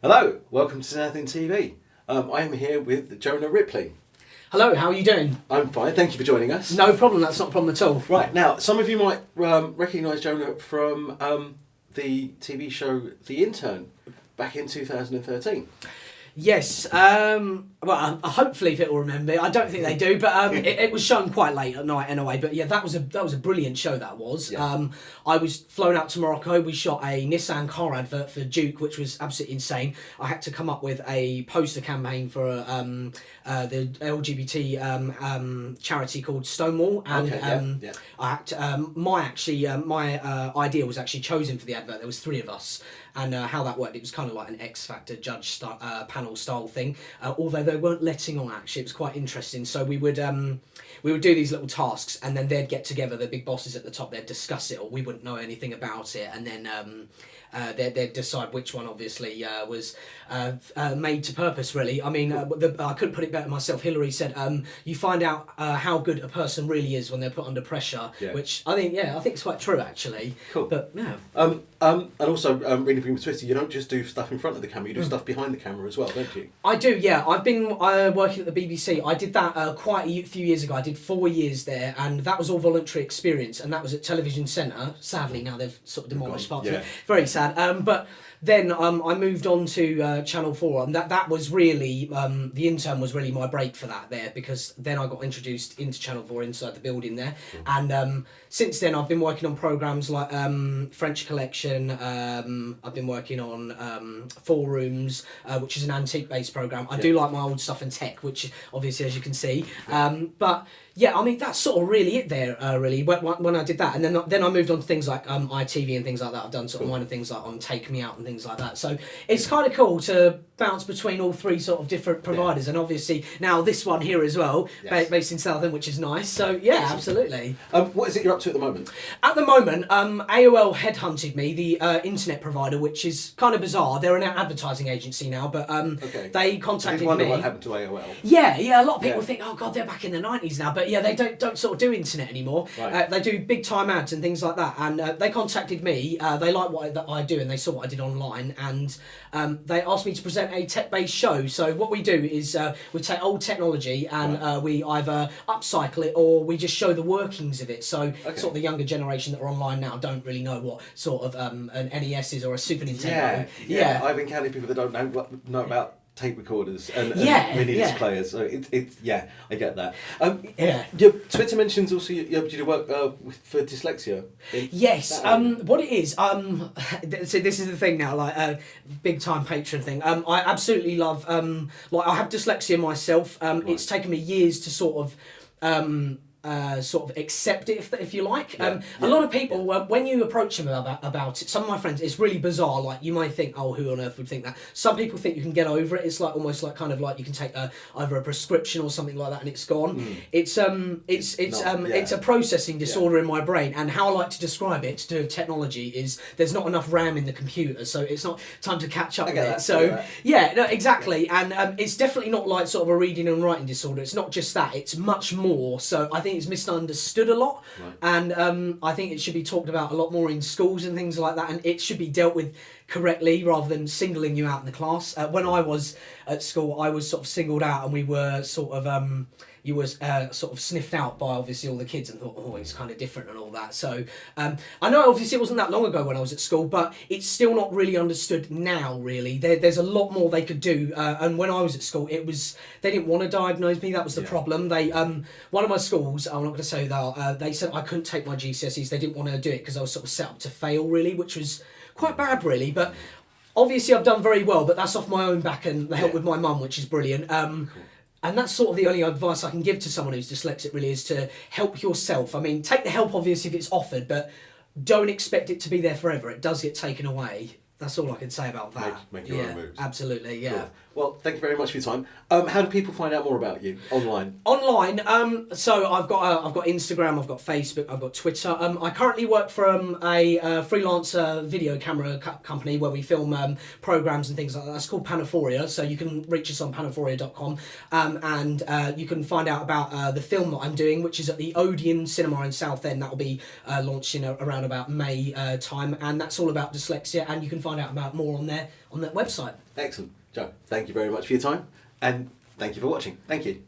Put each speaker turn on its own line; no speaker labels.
Hello, welcome to Southend TV. I am here with Jonah Ripley.
Hello, how are you doing?
I'm fine, thank you for joining us.
No problem, that's not a problem at all.
Right, now, some of you might recognise Jonah from the TV show The Intern back in 2013.
Yes, hopefully people remember. I don't think they do, but it was shown quite late at night anyway. But yeah, that was a brilliant show. That was. Yeah. I was flown out to Morocco. We shot a Nissan car advert for Duke, which was absolutely insane. I had to come up with a poster campaign for the LGBT charity called Stonewall, and I had to, my idea was actually chosen for the advert. There was 3 of us. And how that worked, it was kind of like an X Factor judge panel style thing. Although they weren't letting on, actually, it was quite interesting. So we would do these little tasks, and then they'd get together, the big bosses at the top, they'd discuss it, or we wouldn't know anything about it, and then they'd decide which one obviously was made to purpose, really. I mean, I couldn't put it better myself. Hillary said, you find out how good a person really is when they're put under pressure, which I think it's quite true, actually.
Cool.
But, yeah.
And also, reading from Twitter, you don't just do stuff in front of the camera, you do stuff behind the camera as well, don't you?
I do, yeah. I've been working at the BBC. I did that quite a few years ago. I did 4 years there, and that was all voluntary experience, and that was at Television Centre. Sadly, now they've sort of demolished parts of it. Very sad. But then I moved on to Channel 4, and that was really, The Intern was really my break for that there, because then I got introduced into Channel 4 inside the building there. And since then I've been working on programmes like French Collection, I've been working on Four Rooms, which is an antique-based programme. I do like my old stuff and tech, which obviously, as you can see. But yeah, I mean, that's sort of really it there, really, when I did that. And then I moved on to things like ITV and things like that. I've done sort of minor things like on Take Me Out and things like that. So it's kind of cool to bounce between all 3 sort of different providers. And obviously now this one here as well, based in Southend, which is nice. So yeah, absolutely.
What is it you're up to at the moment?
At the moment, AOL headhunted me, the internet provider, which is kind of bizarre. They're an advertising agency now, but they contacted me.
I wonder what happened to AOL.
Yeah, a lot of people think, oh God, they're back in the 90s now. But yeah, they don't sort of do internet anymore. Right. They do big time ads and things like that. And they contacted me. They like what I do, and they saw what I did online. And they asked me to present a tech-based show. So what we do is we take old technology and we either upcycle it, or we just show the workings of it. So sort of the younger generation that are online now don't really know what sort of an NES is or a Super Nintendo.
Yeah. I've encountered people that don't know about tape recorders and mini disc players. So I get that. Your Twitter mentions also you do work for dyslexia.
Yes. What it is, so this is the thing now, like big time Patreon thing. I absolutely love, like I have dyslexia myself. It's taken me years to sort of accept it, if you like. A lot of people, when you approach them about it, some of my friends, it's really bizarre. Like, you might think, oh, who on earth would think that? Some people think you can get over it. It's like almost like kind of like you can take either a prescription or something like that, and it's gone. It's a processing disorder in my brain, and how I like to describe it to technology is there's not enough RAM in the computer, so it's not time to catch up with it. So exactly, and it's definitely not like sort of a reading and writing disorder. It's not just that. It's much more. So I think it's misunderstood a lot, and I think it should be talked about a lot more in schools and things like that, and it should be dealt with correctly rather than singling you out in the class. When I was at school, I was sort of singled out, and we were sort of you were sort of sniffed out by obviously all the kids, and thought, oh, it's kind of different and all that. So I know obviously it wasn't that long ago when I was at school, but it's still not really understood now, really. There's a lot more they could do, and when I was at school, they didn't want to diagnose me. That was the problem. They one of my schools, I'm not going to say that, they said I couldn't take my GCSEs. They didn't want to do it because I was sort of set up to fail, really, which was quite bad, really. But obviously I've done very well, but that's off my own back and the help with my mum, which is brilliant. Cool. And that's sort of the only advice I can give to someone who's dyslexic, really, is to help yourself. I mean, take the help, obviously, if it's offered, but don't expect it to be there forever. It does get taken away. That's all I can say about that.
Make your own moves.
Absolutely, yeah.
Cool. Well, thank you very much for your time. How do people find out more about you online?
Online, so I've got Instagram, I've got Facebook, I've got Twitter. I currently work for a freelancer video camera company where we film programs and things like that. That's called Panaphoria, so you can reach us on panaphoria.com, and you can find out about the film that I'm doing, which is at the Odeon Cinema in Southend. That will be launched around about May time, and that's all about dyslexia. And you can find find out about more on their website.
Excellent. Joe, thank you very much for your time, and thank you for watching. Thank you.